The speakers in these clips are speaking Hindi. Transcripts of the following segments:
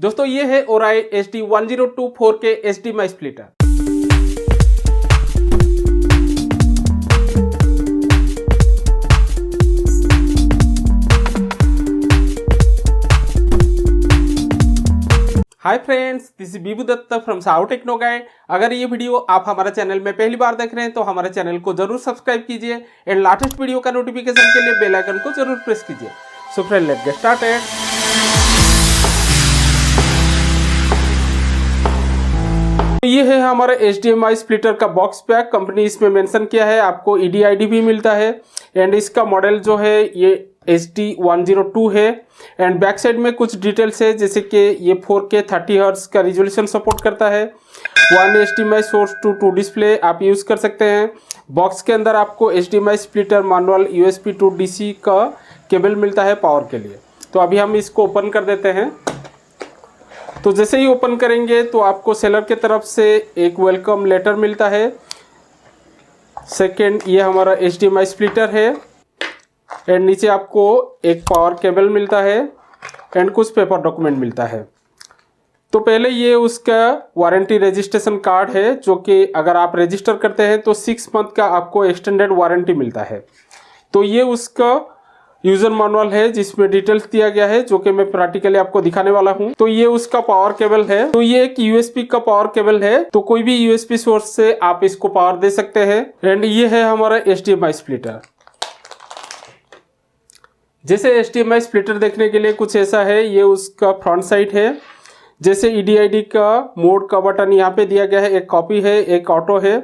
दोस्तों ये है ओराई HD1024 4K HDMI splitter. Hi friends, this is Bibu Dutta from साउ टेक्नो गाइड। अगर ये वीडियो आप हमारे चैनल में पहली बार देख रहे हैं तो हमारे चैनल को जरूर सब्सक्राइब कीजिए एंड लेटेस्ट वीडियो का नोटिफिकेशन के लिए बेल आइकन को जरूर प्रेस कीजिए। So friend, let's get started. ये है हमारे HDMI स्प्लिटर का बॉक्स पैक। कंपनी इसमें मेंशन किया है, आपको EDID भी मिलता है एंड इसका मॉडल जो है ये HD102 है। एंड बैक साइड में कुछ डिटेल्स है, जैसे कि ये 4K 30 हर्ट्ज का रिजोल्यूशन सपोर्ट करता है। 1 HDMI सोर्स टू 2 डिस्प्ले आप यूज़ कर सकते हैं। बॉक्स के अंदर आपको HDMI splitter manual USB to DC का केबल मिलता है पावर के लिए। तो अभी हम इसको ओपन कर देते हैं। तो जैसे ही ओपन करेंगे तो आपको सेलर के तरफ से एक वेलकम लेटर मिलता है। सेकंड, ये हमारा HDMI स्प्लिटर है एंड नीचे आपको एक पावर केबल मिलता है एंड कुछ पेपर डॉक्यूमेंट मिलता है। तो पहले ये उसका वारंटी रजिस्ट्रेशन कार्ड है, जो कि अगर आप रजिस्टर करते हैं तो 6 मंथ का आपको एक्सटेंडेड वारंटी मिलता है। तो ये उसका यूजर मैनुअल है जिसमें डिटेल्स दिया गया है, जो कि मैं प्रैक्टिकली आपको दिखाने वाला हूं। तो ये उसका पावर केबल है। तो ये एक USB का पावर केबल है, तो कोई भी USB सोर्स से आप इसको पावर दे सकते हैं। एंड ये है हमारा HDMI स्प्लिटर। जैसे HDMI स्प्लिटर देखने के लिए कुछ ऐसा है। ये उसका फ्रंट साइड है। जैसे EDID का मोड का बटन यहाँ पे दिया गया है, एक कॉपी है, एक ऑटो है।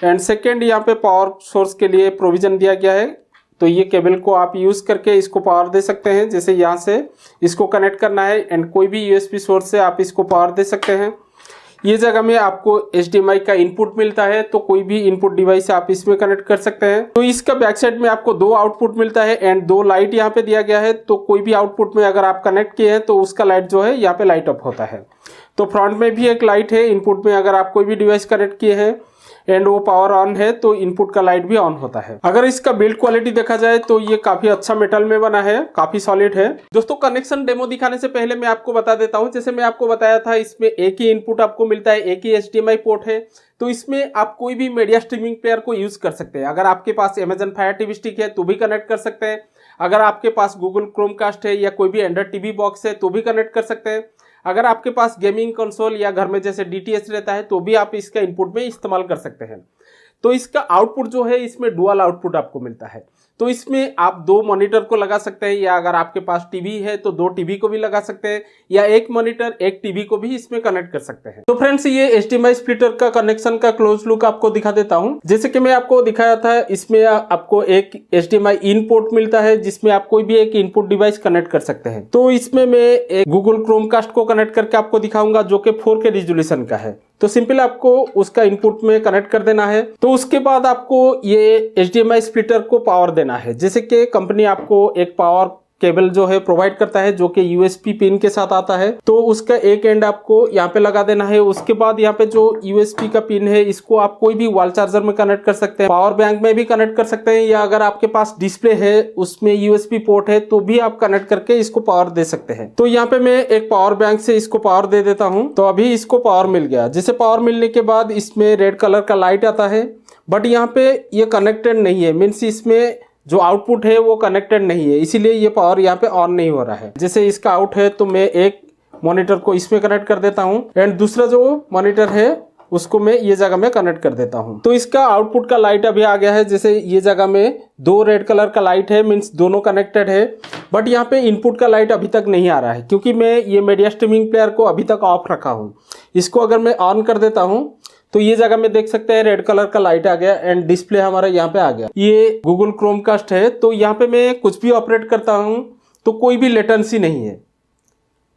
एंड सेकेंड, यहाँ पे पावर सोर्स के लिए प्रोविजन दिया गया है। तो ये केबल को आप यूज़ करके इसको पावर दे सकते हैं। जैसे यहाँ से इसको कनेक्ट करना है एंड कोई भी USB सोर्स से आप इसको पावर दे सकते हैं। ये जगह में आपको HDMI का इनपुट मिलता है, तो कोई भी इनपुट डिवाइस आप इसमें कनेक्ट कर सकते हैं। तो इसका बैक साइड में आपको 2 आउटपुट मिलता है एंड 2 लाइट यहाँ पे दिया गया है। तो कोई भी आउटपुट में अगर आप कनेक्ट किए हैं तो उसका लाइट जो है यहाँ पे लाइट अप होता है। तो फ्रंट में भी एक लाइट है। इनपुट में अगर आप कोई भी डिवाइस कनेक्ट किए हैं एंड वो पावर ऑन है तो इनपुट का लाइट भी ऑन होता है। अगर इसका बिल्ड क्वालिटी देखा जाए तो ये काफी अच्छा मेटल में बना है, काफी सॉलिड है। दोस्तों, कनेक्शन डेमो दिखाने से पहले मैं आपको बता देता हूं, जैसे मैं आपको बताया था इसमें एक ही इनपुट आपको मिलता है, एक ही HDMI पोर्ट है। तो इसमें आप कोई भी मीडिया स्ट्रीमिंग प्लेयर को यूज कर सकते हैं। अगर आपके पास Amazon Fire TV स्टिक है तो भी कनेक्ट कर सकते हैं। अगर आपके पास Google Chromecast है या कोई भी एंड्रॉइड TV बॉक्स है तो भी कनेक्ट कर सकते हैं। अगर आपके पास गेमिंग कंसोल या घर में जैसे DTH रहता है तो भी आप इसका इनपुट में इस्तेमाल कर सकते हैं। तो इसका आउटपुट जो है, इसमें डुअल आउटपुट आपको मिलता है। तो इसमें आप 2 मॉनिटर को लगा सकते हैं, या अगर आपके पास टीवी है तो 2 टीवी को भी लगा सकते हैं, या 1 मॉनिटर 1 टीवी को भी इसमें कनेक्ट कर सकते हैं। तो फ्रेंड्स, ये HDMI स्प्लिटर का कनेक्शन का क्लोज लुक आपको दिखा देता हूं। जैसे कि मैं आपको दिखाया था, इसमें आपको एक HDMI इन पोर्ट मिलता है जिसमें आप कोई भी एक इनपुट डिवाइस कनेक्ट कर सकते हैं। तो इसमें मैं एक Google Chromecast को कनेक्ट करके आपको दिखाऊंगा, जो कि 4K रिजोल्यूशन का है। तो सिंपल आपको उसका इनपुट में कनेक्ट कर देना है। तो उसके बाद आपको ये HDMI स्प्लिटर को पावर देना है। जैसे कि कंपनी आपको एक पावर केबल जो है प्रोवाइड करता है, जो कि USB पिन के साथ आता है। तो उसका एक एंड आपको यहाँ पे लगा देना है। उसके बाद यहाँ पे जो USB का पिन है, इसको आप कोई भी वॉल चार्जर में कनेक्ट कर सकते हैं, पावर बैंक में भी कनेक्ट कर सकते हैं, या अगर आपके पास डिस्प्ले है उसमें USB पोर्ट है तो भी आप कनेक्ट करके इसको पावर दे सकते हैं। तो यहाँ पे मैं एक पावर बैंक से इसको पावर दे देता हूँ। तो अभी इसको पावर मिल गया। जैसे पावर मिलने के बाद इसमें रेड कलर का लाइट आता है, बट यहाँ पे ये कनेक्टेड नहीं है, मीन्स इसमें जो आउटपुट है वो कनेक्टेड नहीं है, इसीलिए ये पावर यहाँ पे ऑन नहीं हो रहा है। जैसे इसका आउट है तो मैं एक मॉनिटर को इसमें कनेक्ट कर देता हूँ एंड दूसरा जो मॉनिटर है उसको मैं ये जगह में कनेक्ट कर देता हूँ। तो इसका आउटपुट का लाइट अभी आ गया है। जैसे ये जगह में 2 रेड कलर का लाइट है, मीन्स दोनों कनेक्टेड है, बट यहाँ पे इनपुट का लाइट अभी तक नहीं आ रहा है, क्योंकि मैं ये मीडिया स्ट्रीमिंग प्लेयर को अभी तक ऑफ रखा हूँ। इसको अगर मैं ऑन कर देता हूँ तो ये जगह में देख सकते हैं रेड कलर का लाइट आ गया एंड डिस्प्ले हमारा यहाँ पे आ गया। ये Google Chromecast है। तो यहाँ पे मैं कुछ भी ऑपरेट करता हूँ तो कोई भी लेटेंसी नहीं है,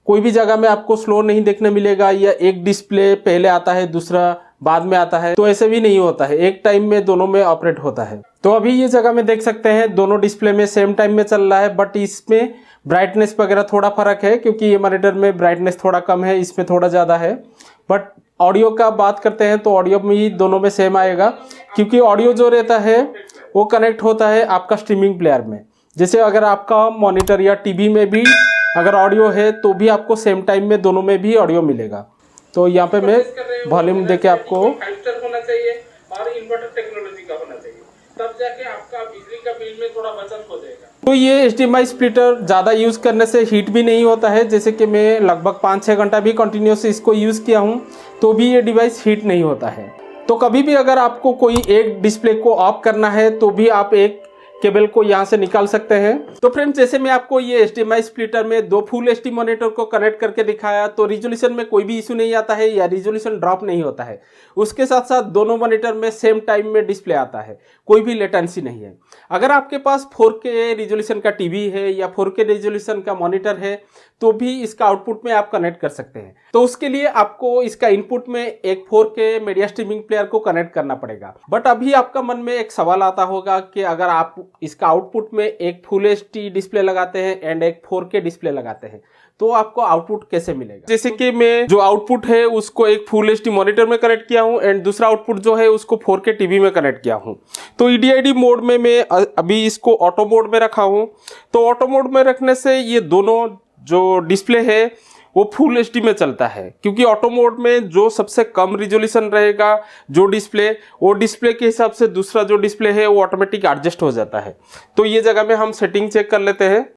कोई भी जगह में आपको स्लो नहीं देखने मिलेगा, या एक डिस्प्ले पहले आता है दूसरा बाद में आता है, तो ऐसे भी नहीं होता है। एक टाइम में दोनों में ऑपरेट होता है। तो अभी ये जगह में देख सकते हैं दोनों डिस्प्ले में सेम टाइम में चल रहा है, बट इसमें ब्राइटनेस वगैरह थोड़ा फर्क है, क्योंकि ये मॉनिटर में ब्राइटनेस थोड़ा कम है, इसमें थोड़ा ज़्यादा है। बट ऑडियो का बात करते हैं तो ऑडियो में ही दोनों में सेम आएगा, क्योंकि ऑडियो जो रहता है वो कनेक्ट होता है आपका स्ट्रीमिंग प्लेयर में। जैसे अगर आपका मॉनिटर या टीवी में भी अगर ऑडियो है तो भी आपको सेम टाइम में दोनों में भी ऑडियो मिलेगा। तो यहाँ पे मैं वॉल्यूम देके आपको 5 स्टार होना चाहिए और इन्वर्टर टेक्नोलॉजी का होना चाहिए, तब जाके आपका बिजली का बिल में थोड़ा बचत हो जाएगा। तो ये HDMI स्प्लिटर ज़्यादा यूज़ करने से हीट भी नहीं होता है। जैसे कि मैं लगभग 5-6 घंटा भी कंटिन्यूस इसको यूज़ किया हूँ तो भी ये डिवाइस हीट नहीं होता है। तो कभी भी अगर आपको कोई एक डिस्प्ले को ऑफ करना है तो भी आप एक केबल को यहाँ से निकाल सकते हैं। तो फ्रेंड्स, जैसे मैं आपको ये HDMI स्प्लिटर में 2 फुल HD मॉनिटर को कनेक्ट करके दिखाया तो रिजोल्यूशन में कोई भी इशू नहीं आता है या रिजोल्यूशन ड्रॉप नहीं होता है। उसके साथ साथ दोनों मॉनिटर में सेम टाइम में डिस्प्ले आता है, कोई भी लेटेंसी नहीं है। अगर आपके पास 4K रिजोल्यूशन का टीवी है या 4K रिजोल्यूशन का मॉनिटर है तो भी इसका आउटपुट में आप कनेक्ट कर सकते हैं। तो उसके लिए आपको इसका इनपुट में एक 4K मीडिया स्ट्रीमिंग प्लेयर को कनेक्ट करना पड़ेगा। बट अभी आपका मन में एक सवाल आता होगा कि अगर आप इसका आउटपुट में एक फुल HD डिस्प्ले लगाते हैं एंड एक 4K डिस्प्ले लगाते हैं तो आपको आउटपुट कैसे मिलेगा। जैसे कि मैं जो आउटपुट है उसको एक फुल HD मॉनिटर में कनेक्ट किया हूं एंड दूसरा आउटपुट जो है उसको 4K टीवी में कनेक्ट किया हूं। तो EDID मोड में मैं अभी इसको ऑटो मोड में रखा हूं। तो ऑटो मोड में रखने से ये दोनों जो डिस्प्ले है वो फुल HD में चलता है, क्योंकि ऑटो मोड में जो सबसे कम रिजोल्यूशन रहेगा जो डिस्प्ले, वो डिस्प्ले के हिसाब से दूसरा जो डिस्प्ले है वो ऑटोमेटिक एडजस्ट हो जाता है। तो ये जगह में हम सेटिंग चेक कर लेते हैं।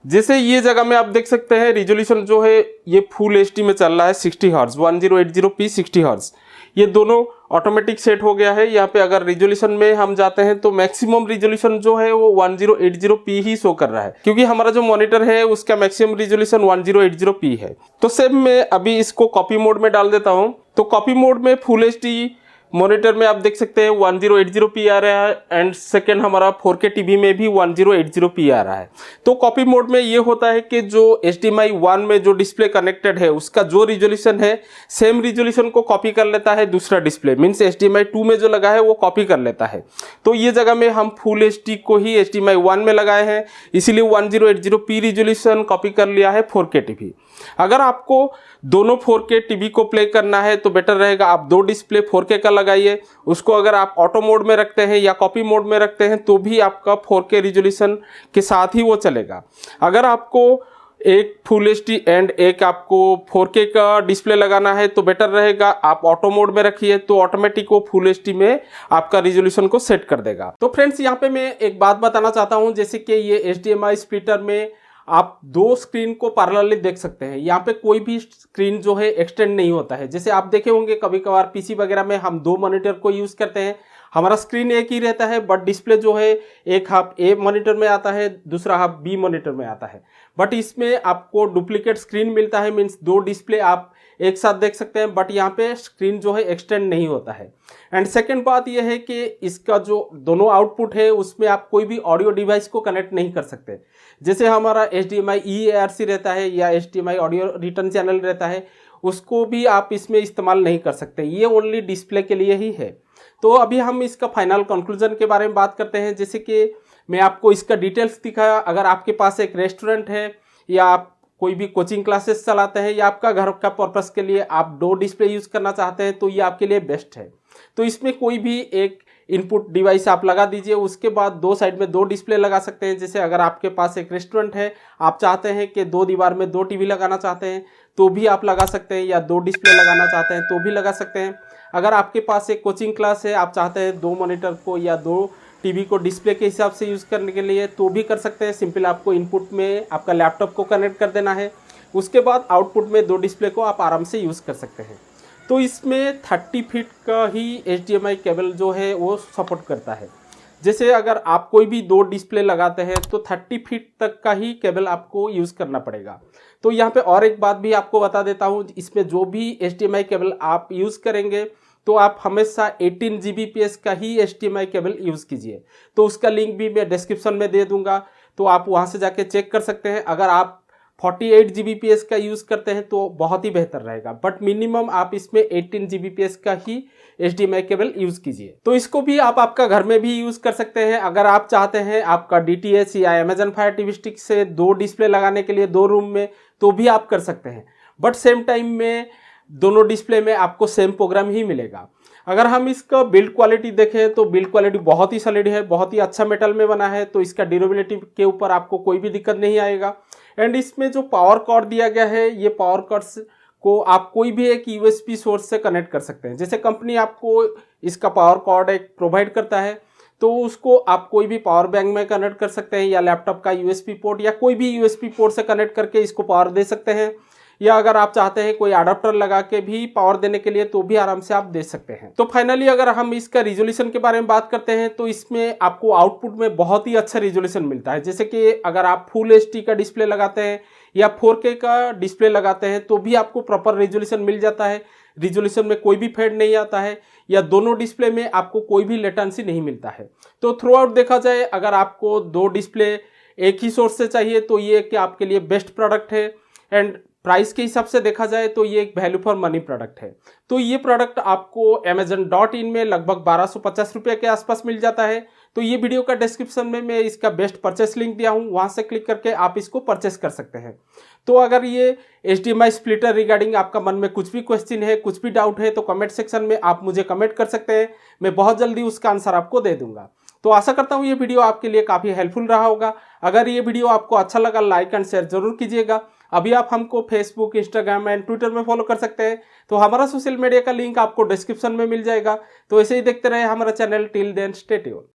जैसे ये जगह में आप देख सकते हैं रिजोल्यूशन जो है ये फुल HD में चल रहा है 60 हर्ट्ज 1080p 60 हर्ट्ज, ये दोनों ऑटोमेटिक सेट हो गया है। यहाँ पे अगर रिजोल्यूशन में हम जाते हैं तो मैक्सिमम रिजोल्यूशन जो है वो 1080p ही शो कर रहा है, क्योंकि हमारा जो मॉनिटर है उसका मैक्सिमम रिजोल्यूशन 1080p है। तो सेम मैं अभी इसको कॉपी मोड में डाल देता हूँ। तो कॉपी मोड में फुल HD मॉनिटर में आप देख सकते हैं 1080p आ रहा है एंड सेकेंड हमारा 4K टीवी में भी 1080p आ रहा है। तो कॉपी मोड में ये होता है कि जो HDMI 1 में जो डिस्प्ले कनेक्टेड है उसका जो रिजोल्यूशन है सेम रिजोल्यूशन को कॉपी कर लेता है दूसरा डिस्प्ले, मीन्स HDMI 2 में जो लगा है वो कॉपी कर लेता है। तो ये जगह में हम फुल HD को ही HDMI 1 में लगाए हैं, इसीलिए 1080p रिजोल्यूशन कॉपी कर लिया है 4K टीवी। अगर आपको दोनों 4K टीवी को प्ले करना है तो बेटर रहेगा आप दो डिस्प्ले 4K का लगाइए। उसको अगर आप ऑटो मोड में रखते हैं या कॉपी मोड में रखते हैं तो भी आपका 4K रिजोल्यूशन के साथ ही वो चलेगा। अगर आपको एक फुल HD एंड एक आपको 4K का डिस्प्ले लगाना है तो बेटर रहेगा आप ऑटो मोड में रखिए, तो ऑटोमेटिक वो फुल HD में आपका रिजोल्यूशन को सेट कर देगा। तो फ्रेंड्स, यहाँ पे मैं एक बात बताना चाहता हूँ, जैसे कि ये HDMI स्प्लिटर में आप दो स्क्रीन को पैरेलली देख सकते हैं। यहाँ पे कोई भी स्क्रीन जो है एक्सटेंड नहीं होता है। जैसे आप देखे होंगे कभी कभार पीसी वगैरह में हम दो मॉनिटर को यूज़ करते हैं, हमारा स्क्रीन एक ही रहता है बट डिस्प्ले जो है एक हाफ ए मॉनिटर में आता है दूसरा हाफ बी मॉनिटर में आता है। बट इसमें आपको डुप्लीकेट स्क्रीन मिलता है, मीन्स दो डिस्प्ले आप एक साथ देख सकते हैं, बट यहाँ पे स्क्रीन जो है एक्सटेंड नहीं होता है। एंड सेकेंड बात यह है कि इसका जो दोनों आउटपुट है उसमें आप कोई भी ऑडियो डिवाइस को कनेक्ट नहीं कर सकते। जैसे हमारा HDMI EARC रहता है या HDMI ऑडियो रिटर्न चैनल रहता है, उसको भी आप इसमें इस्तेमाल नहीं कर सकते, ये ओनली डिस्प्ले के लिए ही है। तो अभी हम इसका फाइनल कंक्लूजन के बारे में बात करते हैं। जैसे कि मैं आपको इसका डिटेल्स दिखाया, अगर आपके पास एक रेस्टोरेंट है या आप कोई भी कोचिंग क्लासेस चलाते हैं या आपका घर का पर्पस के लिए आप दो डिस्प्ले यूज़ करना चाहते हैं तो ये आपके लिए बेस्ट है। तो इसमें कोई भी एक इनपुट डिवाइस आप लगा दीजिए, उसके बाद दो साइड में दो डिस्प्ले लगा सकते हैं। जैसे अगर आपके पास एक रेस्टोरेंट है, आप चाहते हैं कि दो दीवार में दो टीवी लगाना चाहते हैं तो भी आप लगा सकते हैं, या दो डिस्प्ले लगाना चाहते हैं तो भी लगा सकते हैं। अगर आपके पास एक कोचिंग क्लास है, आप चाहते हैं दो मॉनिटर को या दो टीवी को डिस्प्ले के हिसाब से यूज़ करने के लिए तो भी कर सकते हैं। सिंपल आपको इनपुट में आपका लैपटॉप को कनेक्ट कर देना है, उसके बाद आउटपुट में दो डिस्प्ले को आप आराम से यूज़ कर सकते हैं। तो इसमें 30 फीट का ही HDMI केबल जो है वो सपोर्ट करता है। जैसे अगर आप कोई भी दो डिस्प्ले लगाते हैं तो 30 फीट तक का ही केबल आपको यूज़ करना पड़ेगा। तो यहाँ पे और एक बात भी आपको बता देता हूँ, इसमें जो भी HDMI केबल आप यूज़ करेंगे तो आप हमेशा 18 Gbps का ही HDMI केबल यूज़ कीजिए। तो उसका लिंक भी मैं डिस्क्रिप्शन में दे दूंगा, तो आप वहाँ से जाके चेक कर सकते हैं। अगर आप 48 Gbps का यूज़ करते हैं तो बहुत ही बेहतर रहेगा, बट मिनिमम आप इसमें 18 Gbps का ही HDMI केबल यूज़ कीजिए। तो इसको भी आप आपका घर में भी यूज़ कर सकते हैं। अगर आप चाहते हैं आपका DTH या Amazon Fire TV Stick से दो डिस्प्ले लगाने के लिए दो रूम में तो भी आप कर सकते हैं, बट सेम टाइम में दोनों डिस्प्ले में आपको सेम प्रोग्राम ही मिलेगा। अगर हम इसका बिल्ड क्वालिटी देखें तो बिल्ड क्वालिटी बहुत ही सॉलिड है, बहुत ही अच्छा मेटल में बना है, तो इसका ड्यूरेबिलिटी के ऊपर आपको कोई भी दिक्कत नहीं आएगा। एंड इसमें जो पावर कॉर्ड दिया गया है, ये पावर कॉर्ड्स को आप कोई भी एक यूएसबी सोर्स से कनेक्ट कर सकते हैं। जैसे कंपनी आपको इसका पावर कॉर्ड एक प्रोवाइड करता है, तो उसको आप कोई भी पावर बैंक में कनेक्ट कर सकते हैं, या लैपटॉप का यूएसबी पोर्ट या कोई भी यूएसबी पोर्ट से कनेक्ट करके इसको पावर दे सकते हैं, या अगर आप चाहते हैं कोई अडाप्टर लगा के भी पावर देने के लिए, तो भी आराम से आप दे सकते हैं। तो फाइनली अगर हम इसका रिजोल्यूशन के बारे में बात करते हैं, तो इसमें आपको आउटपुट में बहुत ही अच्छा रिजोल्यूशन मिलता है। जैसे कि अगर आप फुल एचडी का डिस्प्ले लगाते हैं या 4K का डिस्प्ले लगाते हैं, तो भी आपको प्रॉपर रिजोल्यूशन मिल जाता है। रिजोल्यूशन में कोई भी फेड नहीं आता है, या दोनों डिस्प्ले में आपको कोई भी लेटेंसी नहीं मिलता है। तो थ्रू आउट देखा जाए, अगर आपको 2 डिस्प्ले एक ही सोर्स से चाहिए, तो ये कि आपके लिए बेस्ट प्रोडक्ट है। एंड प्राइस के हिसाब से देखा जाए तो ये एक वैल्यू फॉर मनी प्रोडक्ट है। तो ये प्रोडक्ट आपको amazon.in में लगभग 1250 रुपये के आसपास मिल जाता है। तो ये वीडियो का डिस्क्रिप्शन में मैं इसका बेस्ट परचेस लिंक दिया हूँ, वहाँ से क्लिक करके आप इसको परचेस कर सकते हैं। तो अगर ये HDMI स्प्लिटर रिगार्डिंग आपका मन में कुछ भी क्वेश्चन है, कुछ भी डाउट है, तो कमेंट सेक्शन में आप मुझे कमेंट कर सकते हैं। मैं बहुत जल्दी उसका आंसर आपको दे दूंगा। तो आशा करता हूँ ये वीडियो आपके लिए काफ़ी हेल्पफुल रहा होगा। अगर ये वीडियो आपको अच्छा लगा, लाइक एंड शेयर जरूर कीजिएगा। अभी आप हमको फेसबुक, इंस्टाग्राम एंड ट्विटर में फॉलो कर सकते हैं। तो हमारा सोशल मीडिया का लिंक आपको डिस्क्रिप्शन में मिल जाएगा। तो ऐसे ही देखते रहे हमारा channel. Till then stay tuned.